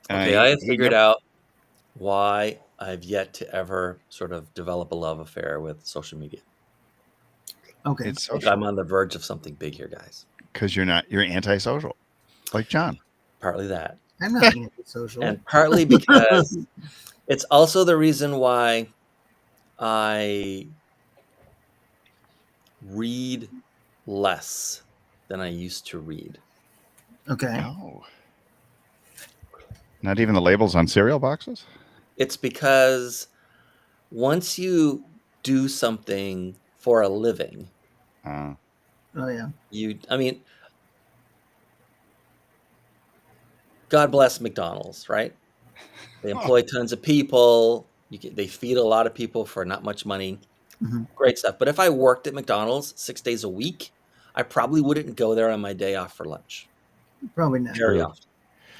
Okay, I have He figured never, out why I've yet to ever sort of develop a love affair with social media. Okay. it's I think social I'm on the verge of something big here, guys. because you're antisocial, like John. Partly that, I'm not antisocial. and partly because it's also the reason why I read less than I used to read. Okay. Oh, not even the labels on cereal boxes. It's because once you do something for a living, Uh, Oh yeah. I mean, God bless McDonald's, right? They employ tons of people. They feed a lot of people for not much money. hmm Great stuff. But if I worked at McDonald's 6 days a week, I probably wouldn't go there on my day off for lunch Probably not. very True. often,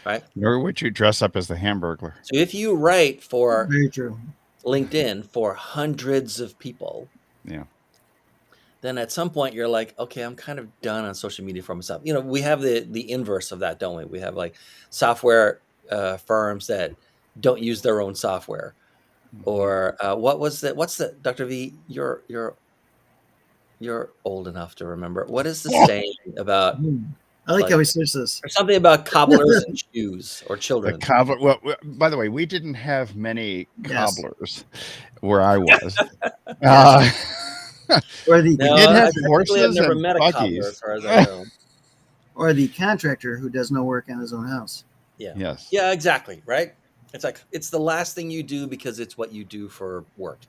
right? Nor would you dress up as the Hamburglar. So if you write for Very true. LinkedIn for hundreds of people, Yeah. then at some point you're like, okay, I'm kind of done on social media for myself. We have the inverse of that, don't we? We have like software firms that don't use their own software, or what was that? What's the Dr. V? You're old enough to remember. What is the saying about I like like how he says this. or something about cobblers and shoes or The children? cobbler. Well, by the way, we didn't have many Yes. cobblers where I was. Yes. Uh, Or the we No, did have I technically have horses never and met a cobbler, as buggies. far as I know. or the contractor who does no work on his own house. Yeah, Yes. yeah, exactly. Right. It's like it's the last thing you do because it's what you do for work.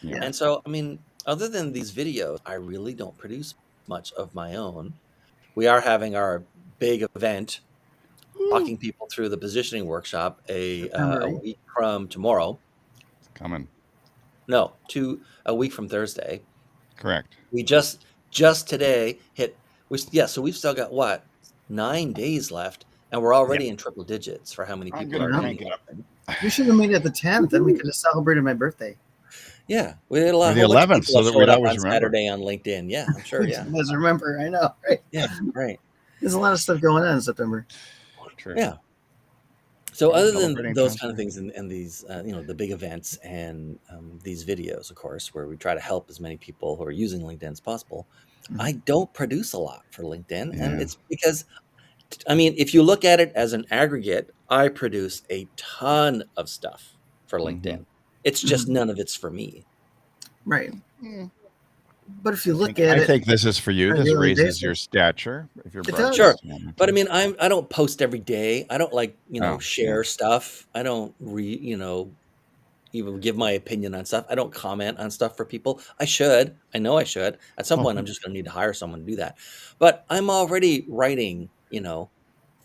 Yeah. And so, I mean, other than these videos, I really don't produce much of my own. We are having our big event, walking people through the positioning workshop September a 8th. week from tomorrow. It's coming. No, a week from Thursday. Correct. We just today hit. So we've still got what 9 days left, and we're already in triple digits for how many I'm people gonna are crank in. it up. We should have made it the 10th, then we could have celebrated my birthday. Yeah, we had Or a the whole bunch of 11th, people so that that showed we'd up always on remember. Saturday on LinkedIn. Yeah, I'm sure. Yeah, Let's remember. I know. Right? yeah, right. There's a lot of stuff going on in September. True. Yeah. So Yeah, other than celebrating those times kind of here. things and these, the big events and these videos, of course, where we try to help as many people who are using LinkedIn as possible, I don't produce a lot for LinkedIn, and Yeah. it's because, I mean, if you look at it as an aggregate, I produce a ton of stuff for LinkedIn. It's just none of it's for me. Right. Mm. But if you look at I it think this is for you. on a This daily raises your basis, stature if you're it does. Sure, broadcasting on but I LinkedIn. mean, I don't post every day. I don't like Oh, share stuff. I don't even give my opinion on stuff. I don't comment on stuff for people. I should. I know I should. At some point, I'm just going to need to hire someone to do that. But I'm already writing,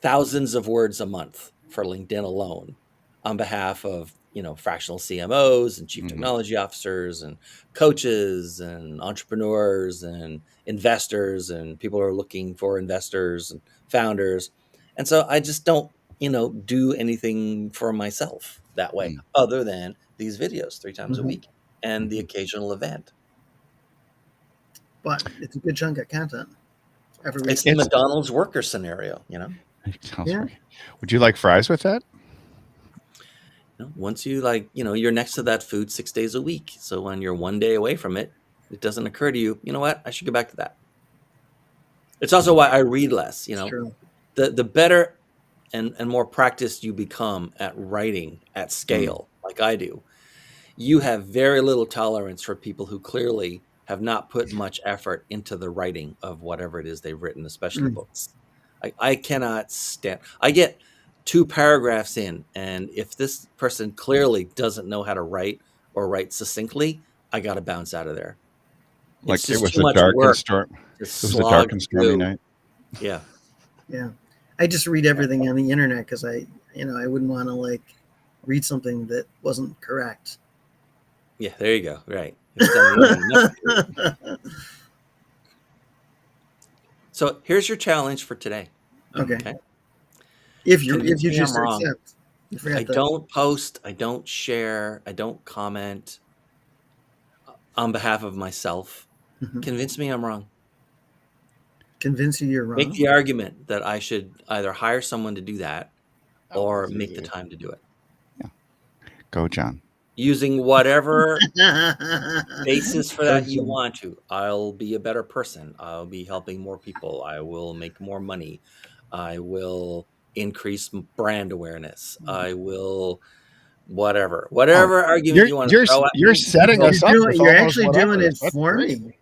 thousands of words a month for LinkedIn alone on behalf of, fractional CMOs and chief Mhm. technology officers and coaches and entrepreneurs and investors and people who are looking for investors and founders. And so I just don't, do anything for myself that way Mm. other than these videos 3 times a Mhm. week and the occasional event. But it's a good chunk of content every week. It's the It's McDonald's worker scenario, Yeah. Would you like fries with that? Once you you're next to that food 6 days a week. So when you're one day away from it, it doesn't occur to you, you know what? I should go back to that. It's also why I read less, It's true. the better and more practiced you become at writing at scale, like I do, you have very little tolerance for people who clearly have not put much effort into the writing of whatever it is they've written, especially Mm. books. I cannot stand. I get 2 paragraphs in, and if this person clearly doesn't know how to write or write succinctly, I got to bounce out of there. It's Like it just was too a much dark and work storm. to It was a dark slog and stormy through. night. Yeah, Yeah. I just read everything on the internet because I wouldn't want to read something that wasn't correct. yeah. There you go. Right. It's done easy enough for you. So here's your challenge for today. Okay. Okay. If you Convince me just I'm wrong. accept. You forgot I that. don't post, I don't share, I don't comment on behalf of myself. Mhm. Convince me I'm wrong. Convince you you're Make wrong. the argument that I should either hire someone to do that or it's make the easy. time to do it. Yeah. Go, John. Using whatever basis for that you Coaching. want to. I'll be a better person. I'll be helping more people. I will make more money. I will increase brand awareness. I will Oh, whatever argument you want to throw at you're me. setting us up with all You're those actually doing whatevers. it That's for great. me, which is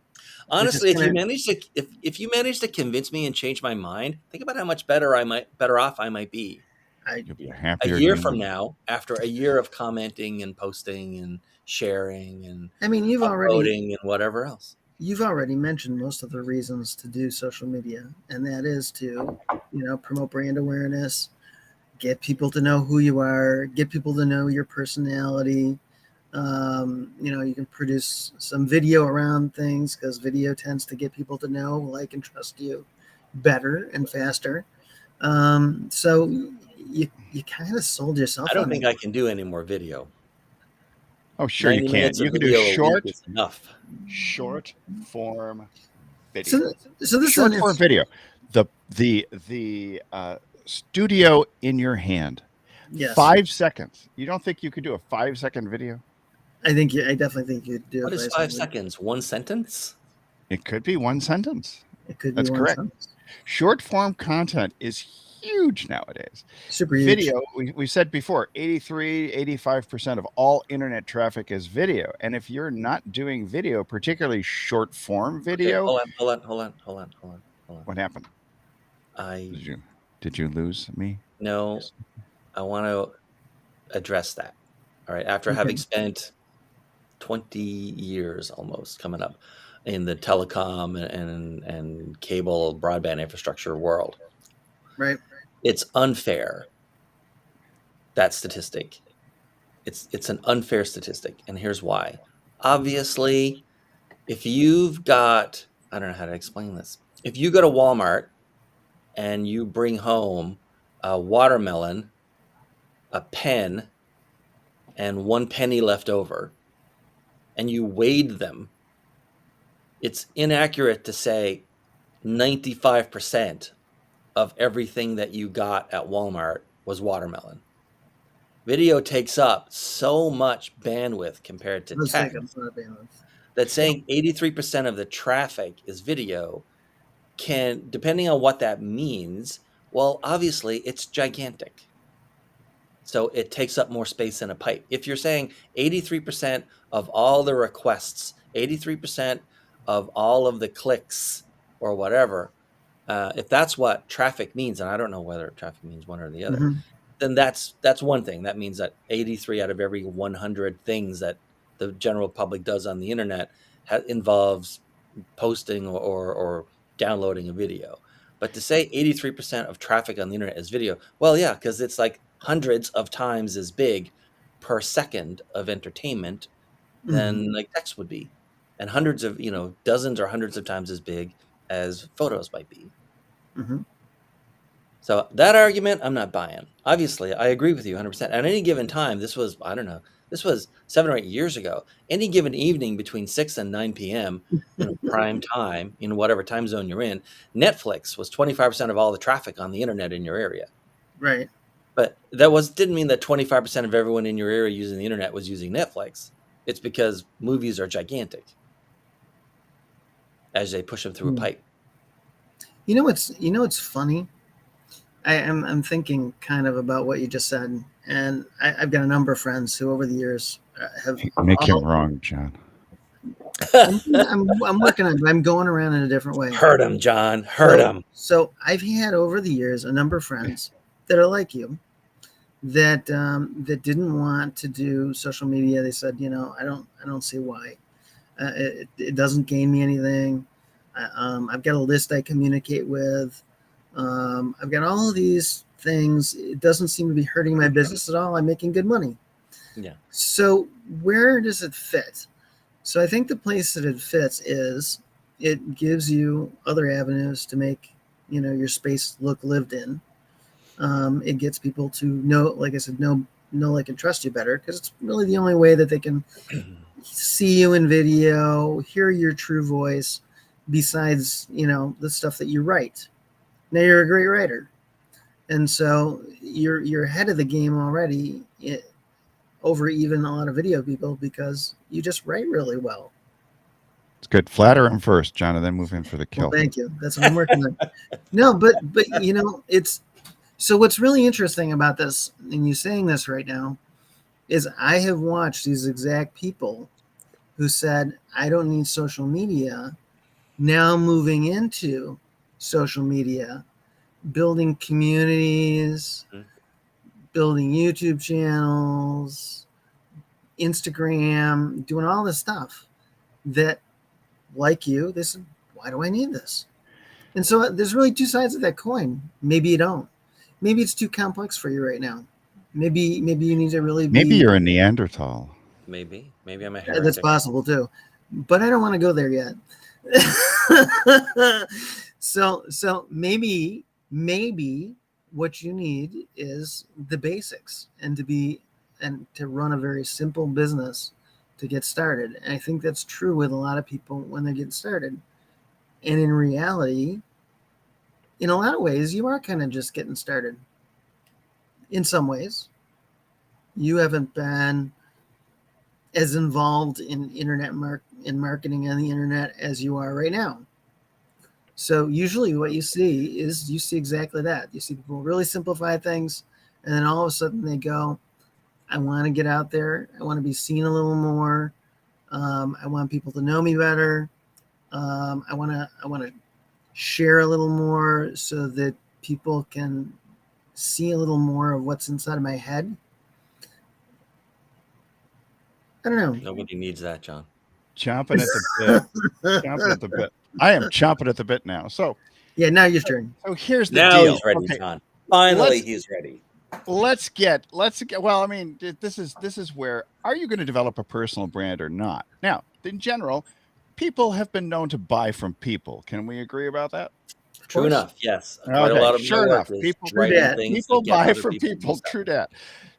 Honestly, if you kind of manage to if you manage to convince me and change my mind, think about how much better off I might be I You'll be a a happier year from human. now, after a year of commenting and posting and sharing and I mean upvoting and whatever else. you've already mentioned most of the reasons to do social media, and that is to, promote brand awareness, get people to know who you are, get people to know your personality. You can produce some video around things because video tends to get people to know, like, and trust you better and faster. So you kind of sold I yourself don't on think that. I can do any more video. Oh, sure you 90 can. minutes of You can do video a week is enough. short form So, video. so this is Short form video. The studio in your hand. yes. 5 seconds. You don't think you could do a 5 second video? I definitely think you'd do What it is by 5 seconds? One sentence? It could be one sentence. It could be That's one correct. sentence. Short form content is huge nowadays. Super huge. Video, we said before, 85% of all internet traffic is video. And if you're not doing video, particularly short form Okay, video, hold on. what happened? I Did you lose me? know I want to address that. All right, after Okay. having spent 20 years almost coming up in the telecom and cable broadband infrastructure world, Right. it's unfair, that statistic. It's an unfair statistic, and here's why. Obviously, if you've got, I don't know how to explain this. If you go to Walmart and you bring home a watermelon, a pen, and 1 penny left over, and you weighed them, it's inaccurate to say 95% of everything that you got at Walmart was watermelon. Video takes up so much bandwidth compared to Let's take a text thought balance. that saying 83% of the traffic is video can, depending on what that means, well, obviously it's gigantic. So it takes up more space in a pipe. If you're saying 83% of all the requests, 83% of all of the clicks or whatever, if that's what traffic means, and I don't know whether traffic means one or the other, Mhm. then that's one thing. That means that 83 out of every 100 things that the general public does on the internet involves posting or downloading a video. But to say 83% of traffic on the internet is video, well, yeah, because it's like hundreds of times as big per second of entertainment Mhm. than like text would be, and hundreds of, dozens or hundreds of times as big as photos might be. Mhm. So that argument, I'm not buying. Obviously, I agree with you 100%. At any given time, this was, I don't know, this was 7 or 8 years ago. Any given evening between 6 and 9 p.m., prime time, in whatever time zone you're in, Netflix was 25% of all the traffic on the internet in your area. Right. But didn't mean that 25% of everyone in your area using the internet was using Netflix. It's because movies are gigantic as they push them through a pipe. You know what's funny? I'm thinking kind of about what you just said, and I've got a number of friends who over the years have Make him all. wrong, John. I'm working on it, but I'm going around in a different way. Hurt him, John. Hurt So him. so I've had over the years a number of friends that are like you that didn't want to do social media. They said, I don't see why. It doesn't gain me anything. I've got a list I communicate with. I've got all of these things. It doesn't seem to be hurting my business at all. I'm making good money. Yeah. So where does it fit? So I think the place that it fits is it gives you other avenues to make your space look lived in. It gets people to know, like I said, know, like, and trust you better because it's really the only way that they can see you in video, hear your true voice, besides the stuff that you write. Now you're a great writer. And so you're ahead of the game already over even a lot of video people because you just write really well. It's good. Flatter him first, John, and then move in for the Well, kill. thank you. That's what I'm working on. No, but you know, it's so what's really interesting about this, and you saying this right now, is I have watched these exact people who said, I don't need social media, now moving into social media, building communities, Mhm. building YouTube channels, Instagram, doing all this stuff that, like you, they said, why do I need this? And so there's really two sides of that coin. Maybe you don't. Maybe it's too complex for you right now. Maybe you need to really Maybe be. you're a Neanderthal. Maybe I'm a That's heretic. possible too, but I don't want to go there yet. So maybe what you need is the basics and to run a very simple business to get started. And I think that's true with a lot of people when they get started. And in reality, in a lot of ways, you are kind of just getting started. In some ways, you haven't been as involved in in marketing on the internet as you are right now. So usually what you see is you see exactly that. You see people really simplify things, and then all of a sudden they go, I want to get out there. I want to be seen a little more. I want people to know me better. I want to share a little more so that people can see a little more of what's inside of my head. I don't Nobody needs that, John. Chomping at the bit. Chomping at the bit. I am chomping at the bit now. So, Yeah, now your turn. so here's the Now deal. he's ready, Okay, John. Finally, let's he's ready. let's get. Well, I mean, this is where are you going to develop a personal brand or not? Now, in general, people have been known to buy from people. Can we agree about that? Of True course. enough. Yes. Quite a Okay, lot of my sure work enough. is People True writing dat. things to people get buy other from people to do people. stuff. True that.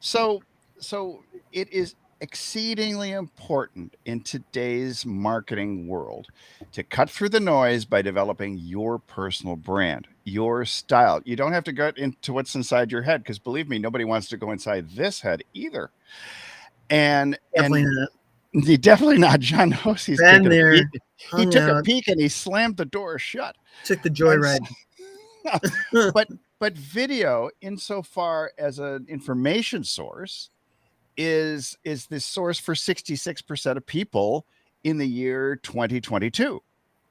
So so it is exceedingly important in today's marketing world to cut through the noise by developing your personal brand, your style. You don't have to go into what's inside your head because believe me, nobody wants to go inside this head either. And Definitely not. he definitely not. John knows he's Been taking a peek. there, He hung took a out, peek and he slammed the door shut. took the And so, joyride. but video, insofar as an information source, is this source for 66% of people in the year 2022. Fair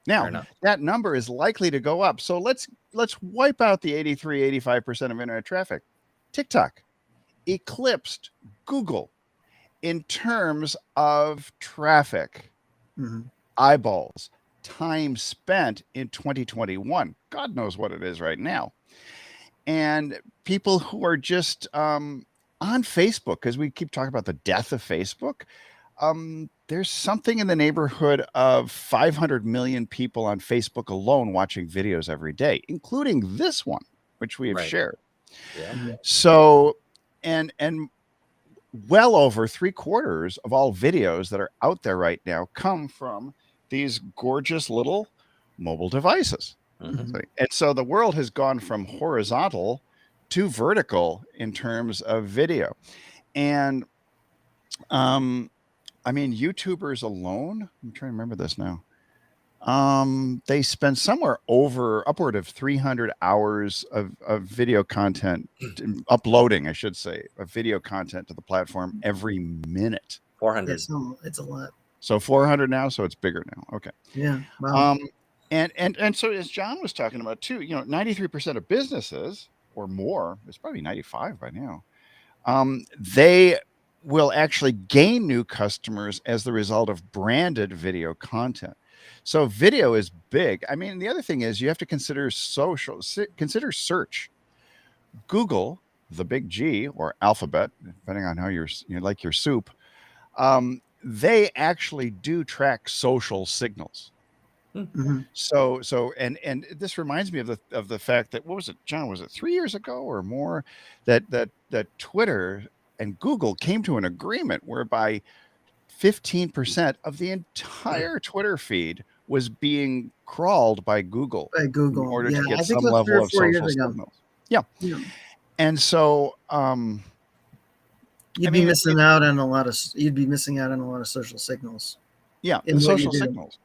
Now, enough. that number is likely to go up. So let's wipe out the 83-85% of internet traffic. TikTok eclipsed Google in terms of traffic, Mhm. eyeballs, time spent in 2021. God knows what it is right now. And people who are just on Facebook, because we keep talking about the death of Facebook. There's something in the neighborhood of 500 million people on Facebook alone watching videos every day, including this one, which we have Right. shared. Yeah. Mhm. So, and well over 3/4 of all videos that are out there right now come from these gorgeous little mobile devices. Hmm. Mhm. And so the world has gone from horizontal to vertical in terms of video. And I mean, YouTubers alone, I'm trying to remember this now. They spend somewhere over upward of 300 hours of video content, uploading, I should say, of video content to the platform every minute. 400. It's a lot. So 400 now, so it's bigger now. Okay. Yeah. Wow. Um, and so as John was talking about too, 93% of businesses or more, it's probably 95 by now. They will actually gain new customers as the result of branded video content. So video is big. I mean, the other thing is you have to consider consider search. Google, the big G or Alphabet, depending on how you like your soup, they actually do track social signals. Hmm. Hmm. So this reminds me of the fact that what was it, John? Was it 3 years ago or more that Twitter and Google came to an agreement whereby 15% of the entire Twitter feed was being crawled by Google By in Google. order Yeah, to get I think some it was three level or of 4 years social ago. signals. Yeah. Yeah. And so, I You'd be mean, missing out on a lot of you'd be missing out on a lot of social signals yeah, the in what you social do. signals.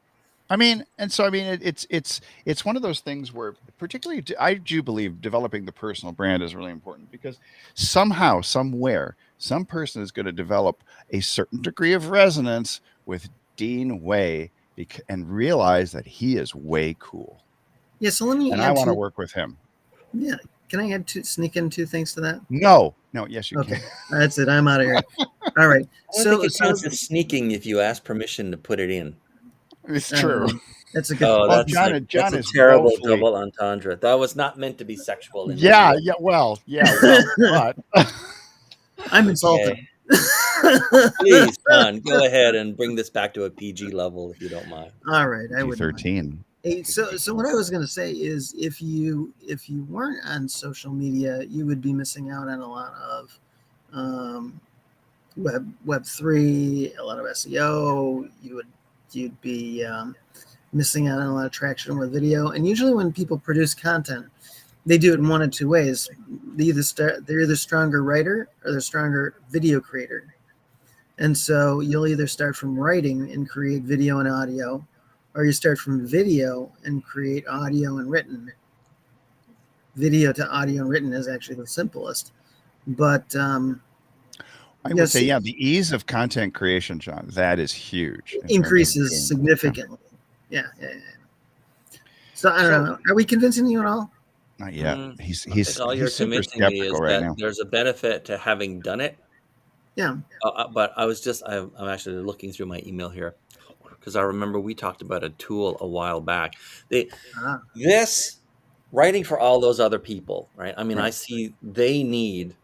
I mean, and so I mean, it's one of those things where, particularly, I do believe developing the personal brand is really important because somehow, somewhere, some person is going to develop a certain degree of resonance with Dean Way and realize that he is way cool, Yeah, so let and me I add want to two. work with him. Yeah, can I add two? Sneak in two things to that? No, no, yes, you can. Okay, that's it. I'm out of here. All right. I don't think So it so counts as sneaking if you ask permission to put it in. It's true. um, that's a good Oh, point. Well, that's John like and that's John a is terrible woefully. double entendre. That was not meant to be sexual in any Yeah, way. but I'm Okay. insulted. Please, John, go ahead and bring this back to a PG level if you don't mind. All right, I wouldn't mind. 13. Hey, so what I was going to say is if you weren't on social media, you would be missing out on a lot of um, Web3, a lot of SEO. You'd be missing out on a lot of traction with video. And usually, when people produce content, they do it in one of two ways. They're either stronger writer or they're stronger video creator. And so you'll either start from writing and create video and audio, or you start from video and create audio and written. Video to audio and written is actually the simplest. But I would say, yes, yeah, the ease of content creation, John, that is huge it in terms of increases doing. significantly. Yeah. So I don't So, know. Are we convincing you at all? not yet. Mm, I think all you're He's super convincing me is skeptical right that now. there's a benefit to having done it. Yeah. But I'm actually looking through my email here because I remember we talked about a tool a while back. They, Ah, this writing for all those other people, right? I mean, I Right. see they need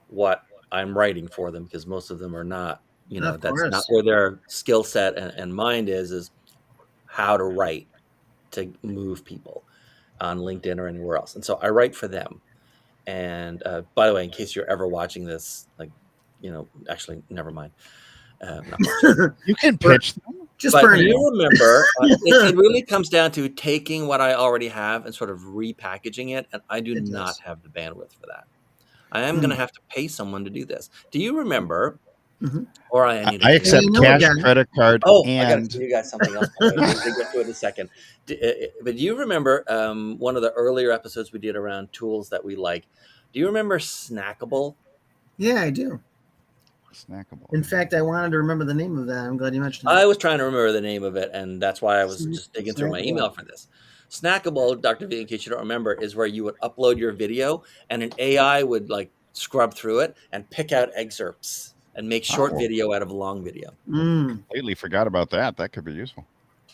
what I'm writing for them because most of them are not, of that's not course. where their skill set and mind is how to write to move people on LinkedIn or anywhere else. And so I write for them. And by the way, in case you're ever watching this, like, actually, never mind. I'm not watching. You can Burn, pitch them. just But do burn it. Anyway. you remember, it really comes down to taking what I already have and sort of repackaging it. And I do It not does. have the bandwidth for that. I am going to Mm. have to pay someone to do this. Do you remember, Hmm. or I need to I get Well, it? you accept know a cash, guy. credit card, Oh, I got to and tell you guys something else. By the way. We'll get to it in a second. But do you remember one of the earlier episodes we did around tools that we like? Do you remember Snackable? Yeah, I do. snackable. In fact, I wanted to remember the name of that. I'm glad you mentioned I was trying to remember the name of it, and that's why I was it. just digging through my Snackable. email for this. Snackable, Dr. V, in case you don't remember, is where you would upload your video and an AI would like scrub through it and pick out excerpts and make short Oh, video out of a long video. Mm. completely forgot about that. That could be useful.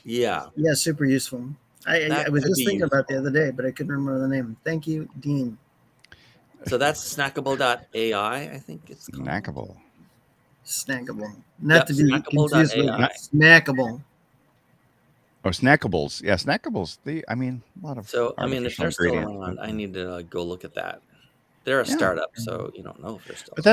Yeah, Yeah, super useful. I that was could just be thinking about the useful. other day, but I couldn't remember the name. Thank you, Dean. So that's snackable.ai, I think it's called. Snackable. Snackable. Not Yep, to be confused with Not, snackable.ai. snackable. oh, snackables. Yeah, snackables. A lot of So, I mean, if artificial they're still ingredients. around, I need to go look at that. They're a Yeah. startup, so you don't know if they're still But around.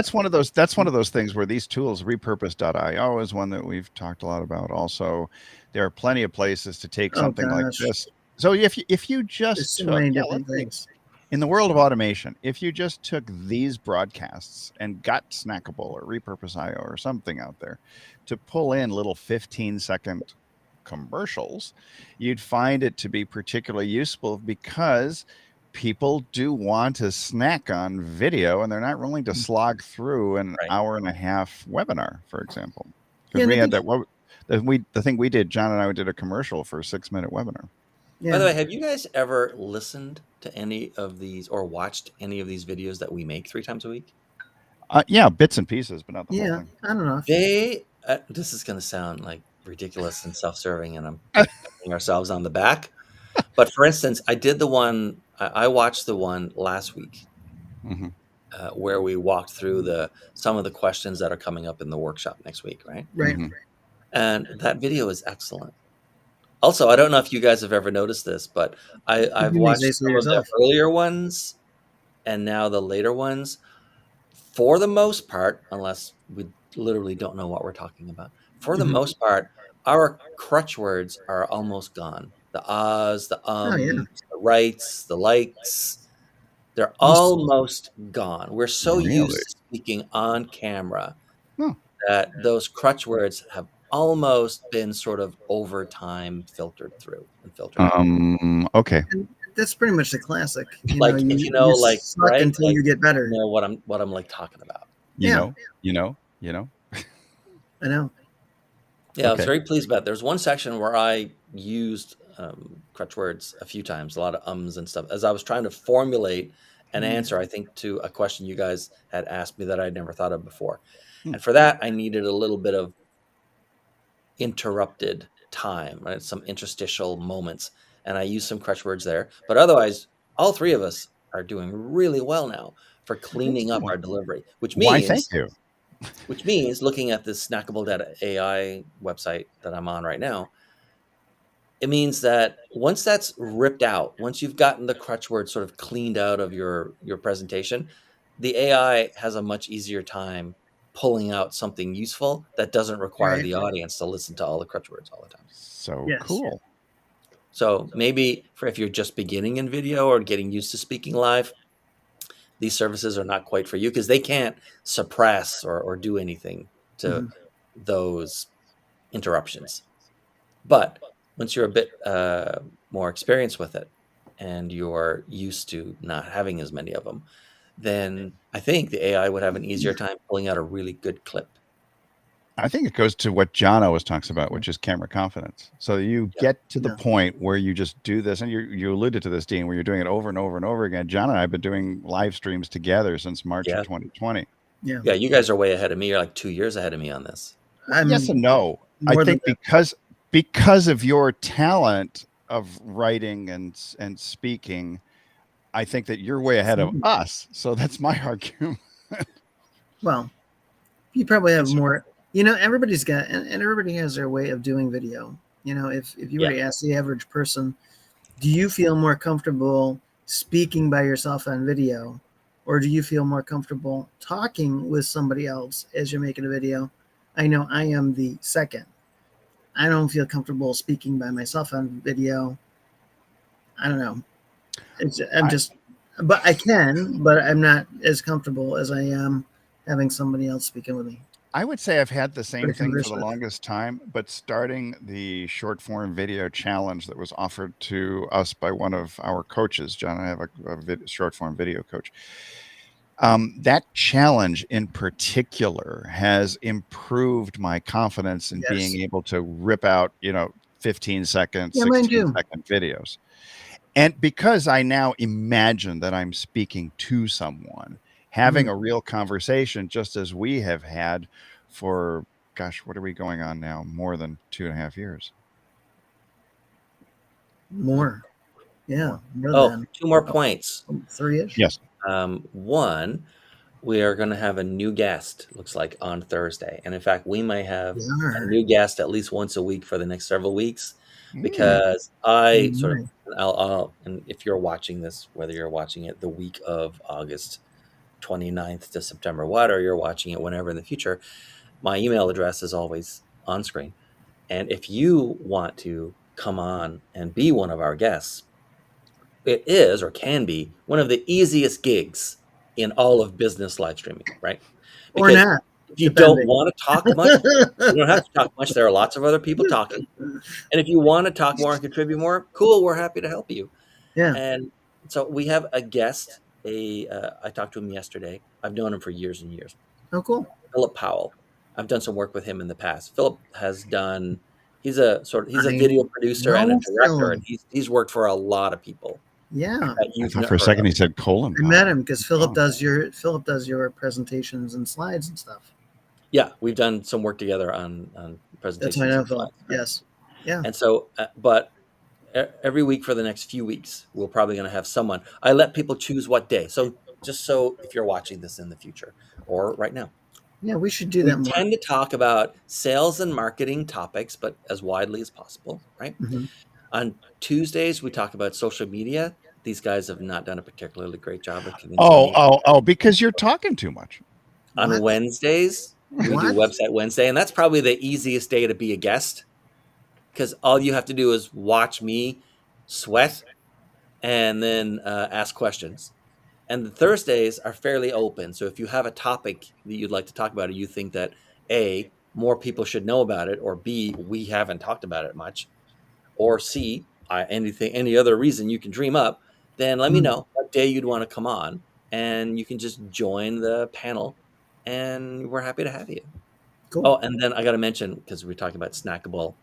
that's one of those things where these tools, repurpose.io is one that we've talked a lot about. Also, there are plenty of places to take Oh something like gosh, this. So if you there's just so took, many yeah, different let's say things. in the world of automation, if you just took these broadcasts and got Snackable or repurpose.io or something out there to pull in little 15-second commercials, you'd find it to be particularly useful because people do want to snack on video and they're not willing to slog through an Right. hour and a half webinar, for example. Yeah, Because and we I had think that the thing we did, John and I did a commercial for a 6-minute webinar. By yeah, the way, have you guys ever listened to any of these or watched any of these videos that we make 3 times a week? Yeah, bits and pieces, but not the whole yeah. thing. I don't know. This is going to sound like ridiculous and self-serving, and I'm patting ourselves on the back. But for instance, I watched the one last week Hmm. where we walked through some of the questions that are coming up in the workshop next week, right? Right. Hmm. And that video is excellent. Also, I don't know if you guys have ever noticed this, but I've You may say watched so some of the yourself. earlier ones and now the later ones. For the most part, unless we literally don't know what we're talking about, for the Hmm. most part, our crutch words are almost gone. The ahs, the Oh yeah. the rights, the likes. They're You s- almost gone. We're so Really? used to speaking on camera Huh. that those crutch words have almost been sort of over time filtered through and filtered out. Okay. and that's pretty much the classic. Like, if You like, suck right? until Like, you get better. what I'm like talking about. You Yeah, know, you know, you know. I know. Yeah, I was Okay. very pleased about it. There's one section where I used crutch words a few times, a lot of ums and stuff, as I was trying to formulate an Mm, answer, I think, to a question you guys had asked me that I'd never thought of before. Hmm. And for that, I needed a little bit of interrupted time, right? Some interstitial moments. And I used some crutch words there. But otherwise, all three of us are doing really well now for That's cleaning up cool. our delivery, Why, thank you. which means looking at this snackable data AI website that I'm on right now, it means that once that's ripped out, once you've gotten the crutch word sort of cleaned out of your presentation, the AI has a much easier time pulling out something useful that doesn't require right. the audience to listen to all the crutch words all the time. So Yes. cool. So maybe for if you're just beginning in video or getting used to speaking live, these services are not quite for you because they can't suppress or do anything to Mhm. those interruptions. But once you're a bit more experienced with it and you're used to not having as many of them, then I think the AI would have an easier time pulling out a really good clip. I think it goes to what John always talks about, which is camera confidence. So you Yeah. get to the Yeah. point where you just do this, and you alluded to this, Dean, where you're doing it over and over and over again. John and I have been doing live streams together since March of Yeah. 2020. Yeah. Yeah. You guys are way ahead of me. You're like 2 years ahead of me on this. Yes I'm and no. I more than think that. because of your talent of writing and speaking, I think that you're way ahead of Mhm. us. So that's my argument. Well, you probably have Yes, sir. more. Everybody's got, and everybody has their way of doing video. If you were Yeah. to ask the average person, do you feel more comfortable speaking by yourself on video, or do you feel more comfortable talking with somebody else as you're making a video? I know I am the second. I don't feel comfortable speaking by myself on video. I don't know. I'm I, just, but I can, but I'm not as comfortable as I am having somebody else speaking with me I would say I've had the or same to thing for converse the with. longest time, but starting the short form video challenge that was offered to us by one of our coaches, John, I have a short form video coach. That challenge in particular has improved my confidence in being Yes. able to rip out, 15-second, Yeah, mine 16 too. second videos. And because I now imagine that I'm speaking to someone, having Mhm. a real conversation, just as we have had for, gosh, what are we going on now? More than 2.5 years. More. Yeah, More. more Oh, than two more points. three ish. Yes. One, we are going to have a new guest, looks like, on Thursday. And in fact, we may have We a are. new guest at least once a week for the next several weeks Mm. because I Oh sort of, my. and if you're watching this, whether you're watching it the week of August 29th to September what, or you're watching it whenever in the future, my email address is always on screen. And if you want to come on and be one of our guests, it is or can be one of the easiest gigs in all of business live streaming, right? Or Because not, if you don't depending. want to talk much, you don't have to talk much. There are lots of other people talking. And if you want to talk more and contribute more, cool, we're happy to help you. Yeah. And so we have a guest, I talked to him yesterday. I've known him for years and years. Oh, cool. Philip Powell. I've done some work with him in the past. Philip has done he's a I video producer and a know director, and Philip. he's worked for a lot of people Yeah. that I you've thought never for a heard second of. he said Colin I met Powell. him because Oh, Philip does your presentations and slides and stuff. Yeah, we've done some work together on That's how I presentations know and Philip. slides, right? Yes. Yeah. And so, but every week for the next few weeks, we're probably going to have someone. I let people choose what day. So just so if you're watching this in the future or right now, Yeah, we should do we that more. tend to talk about sales and marketing topics, but as widely as possible, right? Hmm. On Tuesdays, we talk about social media. These guys have not done a particularly great job of convincing oh, me. oh, oh, because you're talking too much. On What? Wednesdays, we do What? Website Wednesday, and that's probably the easiest day to be a guest because all you have to do is watch me sweat and then ask questions. And the Thursdays are fairly open. So if you have a topic that you'd like to talk about, or you think that A, more people should know about it, or B, we haven't talked about it much, or C, any other reason you can dream up, then let me Mm, know what day you'd want to come on, and you can just join the panel, and we're happy to have you. cool. Oh, and then I got to mention, because we're talking about snackable,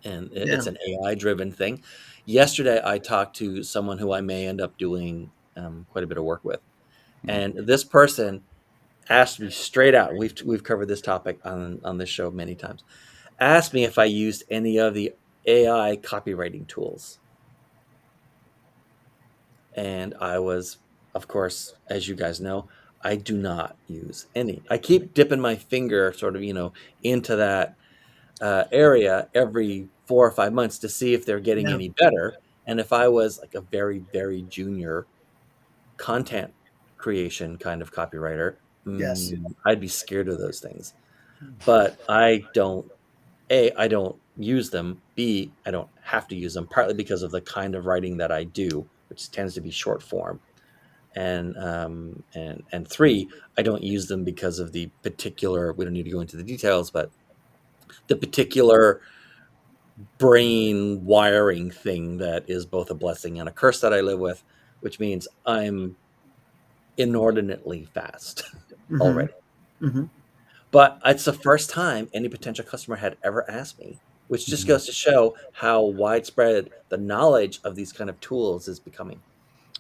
and Yeah. it's an AI driven thing. Yesterday, I talked to someone who I may end up doing quite a bit of work with, Mm. and this person asked me straight out. We've covered this topic on this show many times. Asked me if I used any of the AI copywriting tools, and I was, of course, as you guys know, I do not use any. I keep dipping my finger, sort of, into that area every 4 or 5 months to see if they're getting Yeah. any better. And if I was like a very, very junior content creation kind of copywriter, Yes. I'd be scared of those things. But I don't, A, I don't use them. B, I don't have to use them, partly because of the kind of writing that I do, which tends to be short form. And three, I don't use them because of the particular, we don't need to go into the details, but the particular brain wiring thing that is both a blessing and a curse that I live with, which means I'm inordinately fast Mm-hmm. already. Mm-hmm. But it's the first time any potential customer had ever asked me, which just Mhm. goes to show how widespread the knowledge of these kind of tools is becoming.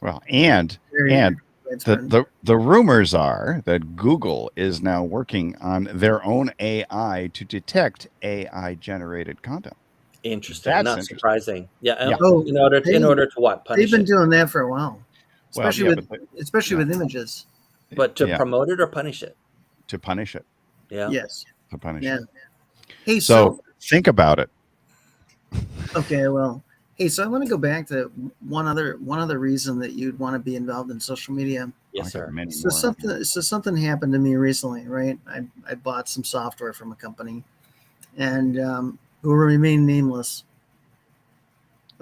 Well, Very and the, widespread. the rumors are that Google is now working on their own AI to detect AI generated content. Interesting, That's not interesting. surprising. Yeah, Yeah. Oh, in they order to what? they've Punish been it? doing that for a while, Well, especially yeah, with but especially yeah, with images. But to yeah, promote it or punish it? to punish it, Yeah. Yes. to punish Yeah. it. Hey, So so think about it. okay, well, hey, so I want to go back to one other reason that you'd want to be involved in social media. I Yes, got sir. many So more. something happened to me recently, right? I bought some software from a company, and who will remain nameless.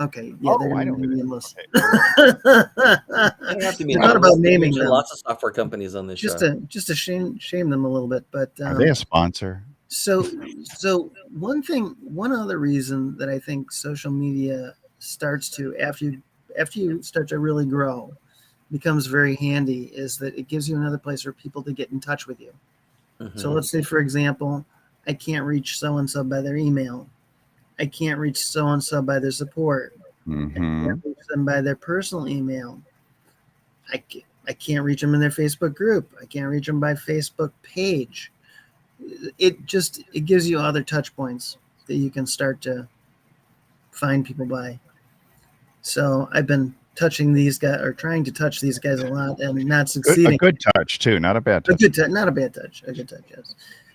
Okay, yeah, they're Oh, going I to know who remain it is. nameless. Okay, very well. You don't have to be I thought nameless. about We've naming mentioned them lots of software companies on this just show. to shame them a little bit, but Are they a sponsor? so one other reason that I think social media starts to after you start to really grow becomes very handy is that it gives you another place for people to get in touch with you. So Hmm. let's say, for example, I can't reach so and so by their email. I can't reach so and so by their support. I Mm-hmm. can't reach them by their personal email. I can't reach them in their Facebook group. I can't reach them by Facebook page. It gives you other touch points that you can start to find people by. So I've been touching these guys or trying to touch these guys a lot and not A succeeding. good touch too, not a bad A touch. good touch, not a bad touch, a good touch, yes,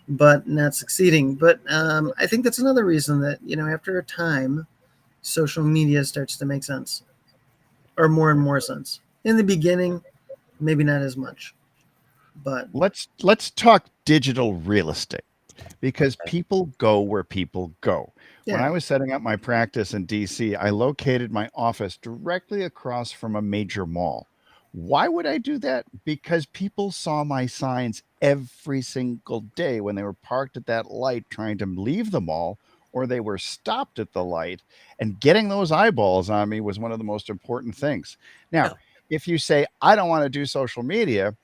but not succeeding. But I think that's another reason that after a time, social media starts to make sense or more and more sense. In the beginning, maybe not as much, but Let's talk digital real estate because Okay. people go where people go. When yeah. I was setting up my practice in DC, I located my office directly across from a major mall. Why would I do that? Because people saw my signs every single day when they were parked at that light trying to leave the mall or they were stopped at the light. And getting those eyeballs on me was one of the most important things. Now, Yeah. if you say, I don't want to do social media,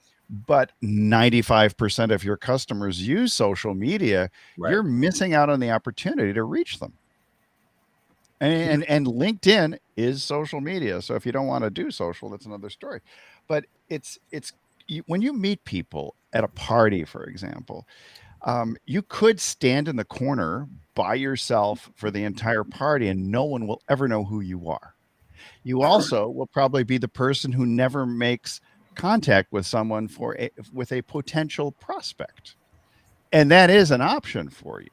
but 95% of your customers use social media, Right. you're missing out on the opportunity to reach them. And LinkedIn is social media. So if you don't want to do social, that's another story. But when you meet people at a party, for example, you could stand in the corner by yourself for the entire party and no one will ever know who you are. You also will probably be the person who never makes contact with someone with a potential prospect. And that is an option for you.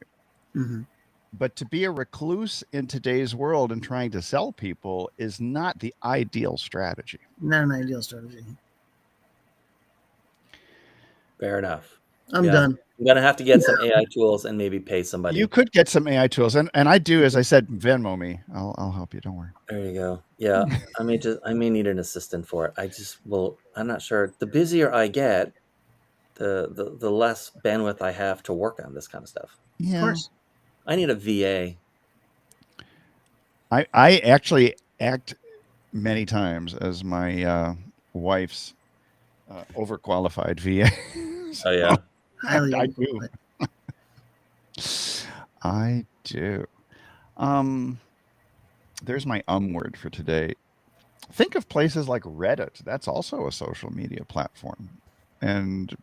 Mhm. But to be a recluse in today's world and trying to sell people is not the ideal strategy. Not an ideal strategy. Fair enough. I'm Yeah. done. I'm gonna have to get some AI tools and maybe pay You somebody. could get some AI tools, and I do, as I said, Venmo me. I'll help you. Don't worry. There you go. Yeah. I may need an assistant for it. I'm not sure. The busier I get, the less bandwidth I have to work on this kind of stuff. Of Yeah, course. I need a VA. I actually act many times as my wife's overqualified VA. Oh So yeah. Highly I do. overqualified. I do. Um, there's my word for today. Think of places like Reddit. That's also a social media platform. And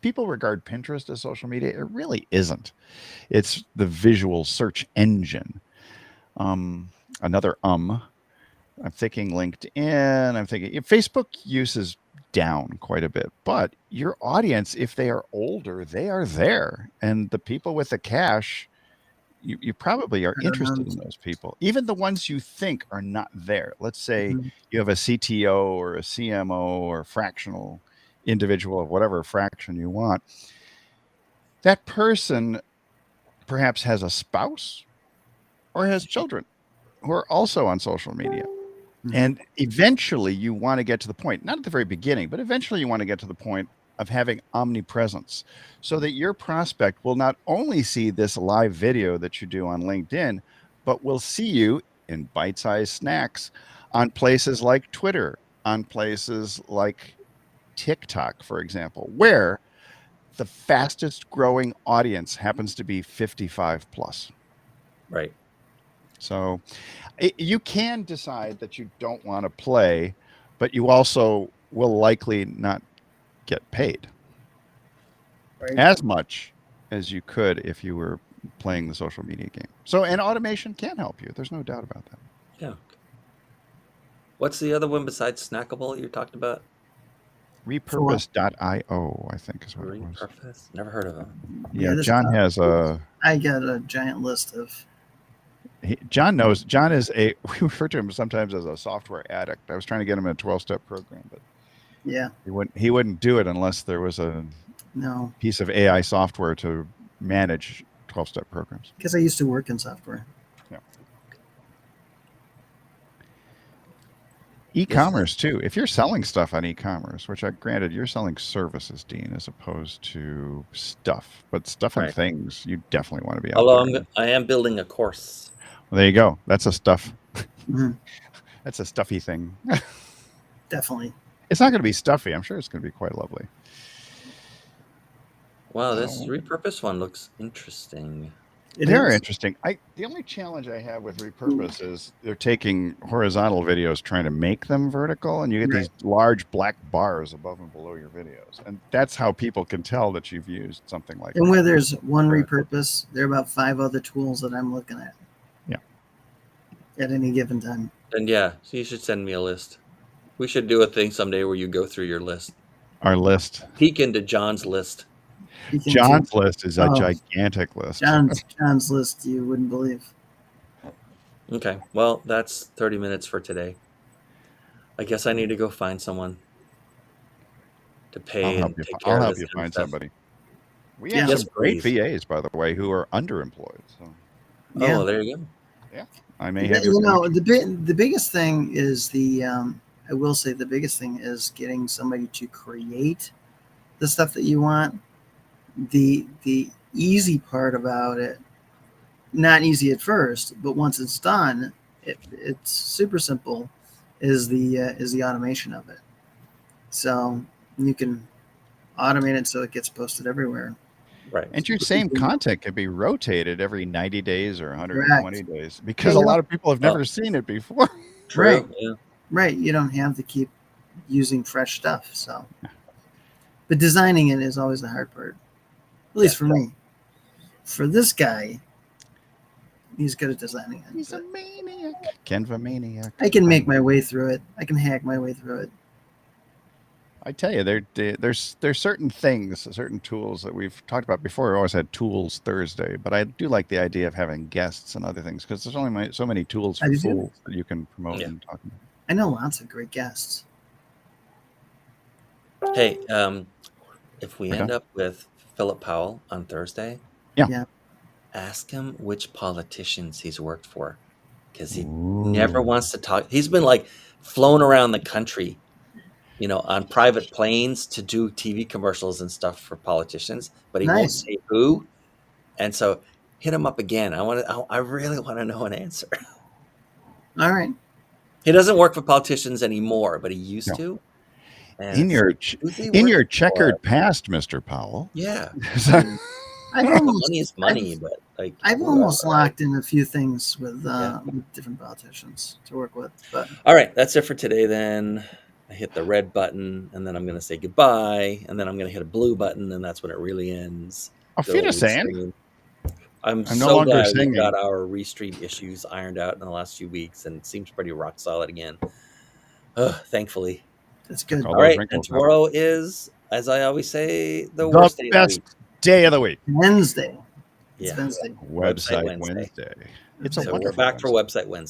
people regard Pinterest as social media. It really isn't. It's the visual search engine. Um, another I'm thinking LinkedIn. I'm thinking Facebook use is down quite a bit, but your audience, if they are older, they are there. And the people with the cash, you probably are interested in Around. those people, even the ones you think are not there. Let's say Mhm. you have a CTO or a CMO or a fractional individual of whatever fraction you want. That person perhaps has a spouse or has children who are also on social media. Mhm. And eventually you want to get to the point, not at the very beginning, but eventually you want to get to the point of having omnipresence so that your prospect will not only see this live video that you do on LinkedIn, but will see you in bite sized snacks on places like Twitter, on places like TikTok, for example, where the fastest growing audience happens to be 55 plus. Right. So you can decide that you don't want to play, but you also will likely not get paid Right. as much as you could if you were playing the social media game. So, and automation can help you. There's no doubt about that. Yeah. What's the other one besides Snackable you talked about? For what? Repurpose.io, I think is what it was. Repurpose? Never heard of them. Yeah, Yeah, this. John has a. I got a giant list of. John knows. John is a. We refer to him sometimes as a software addict. I was trying to get him a 12-step program, but Yeah. he wouldn't do it unless there was a No, piece of AI software to manage 12-step programs. because I used to work in software. Yeah. This E-commerce too. If you're selling stuff on e-commerce, which I granted you're selling services, Dean, as opposed to stuff, but stuff and right. things, you definitely want to be out Although there. I am building a course. Well, there you go. That's a stuff. Mhm. That's a stuffy thing. Definitely. It's not going to be stuffy. I'm sure it's going to be quite lovely. Wow, this Oh, repurpose one looks interesting. It they're is. interesting. The only challenge I have with repurpose is they're taking horizontal videos, trying to make them vertical, and you get Right. these large black bars above and below your videos, and that's how people can tell that you've used something like And where there's one Right. repurpose, there are about 5 other tools that I'm looking at. Yeah. At any given time. And yeah, so you should send me a list. We should do a thing someday where you go through your list. Our list. Peek into John's list. Speaking to John's list is a oh, gigantic list. John's list, you wouldn't believe. Okay, well, that's 30 minutes for today. I guess I need to go find someone to I'll pay help and you. take care I'll of help this you kind of find stuff. somebody. We have Yeah. some Yes, great please. VAs, by the way, who are underemployed. So Yeah. Oh, there you go. yeah, I may have your connection. The biggest thing is I will say the biggest thing is getting somebody to create the stuff that you want. The easy part about it, not easy at first, but once it's done, it's super simple. Is the automation of it. So you can automate it so it gets posted everywhere. Right. And your So same people know. content can be rotated every 90 days or 120 Correct. days Yeah, because a you lot don't. of people have Oh, never seen it before. Right. true. Yeah. Right. You don't have to keep using fresh stuff. So, but designing it is always the hard part. At Yeah. least for me. For this guy, he's good at designing it. He's a But maniac. Canva maniac. I can make my way through it. I can hack my way through it. I tell you, there's certain things, certain tools that we've talked about before. We always had Tools Thursday, but I do like the idea of having guests and other things because there's only so many tools I for do too. fools that you can promote Yeah. and talk about. I know lots of great guests. Hey, if we We're end done. up with Philip Powell on Thursday, Yeah. Yeah. ask him which politicians he's worked for, because he never Ooh. wants to talk. He's been like flown around the country, on private planes to do TV commercials and stuff for politicians, but he won't Nice. say who. And so hit him up again. I really want to know an answer. All right. He doesn't work for politicians anymore, but he used No. to. And In it's your like, who's he in working your for? checkered past, Mr. Powell. Yeah. So- I mean, I've money almost is money, but like I've whoever. almost locked in a few things with Yeah. different politicians to work with, but All right, that's it for today then. I hit the red button and then I'm going to say goodbye and then I'm going to hit a blue button and that's when it really ends. Auf Good old Wiedersehen. restream. I'm I'm no so longer glad we've got singing. our restream issues ironed out in the last few weeks and it seems pretty rock solid again. Thankfully. that's Took good. all All those right, and wrinkles out. tomorrow is, as I always say, the The worst day of the best week. day of the week. Wednesday. It's Yeah, Wednesday. Website Wednesday. It's a So we're wonderful back for Wednesday. Website Wednesday.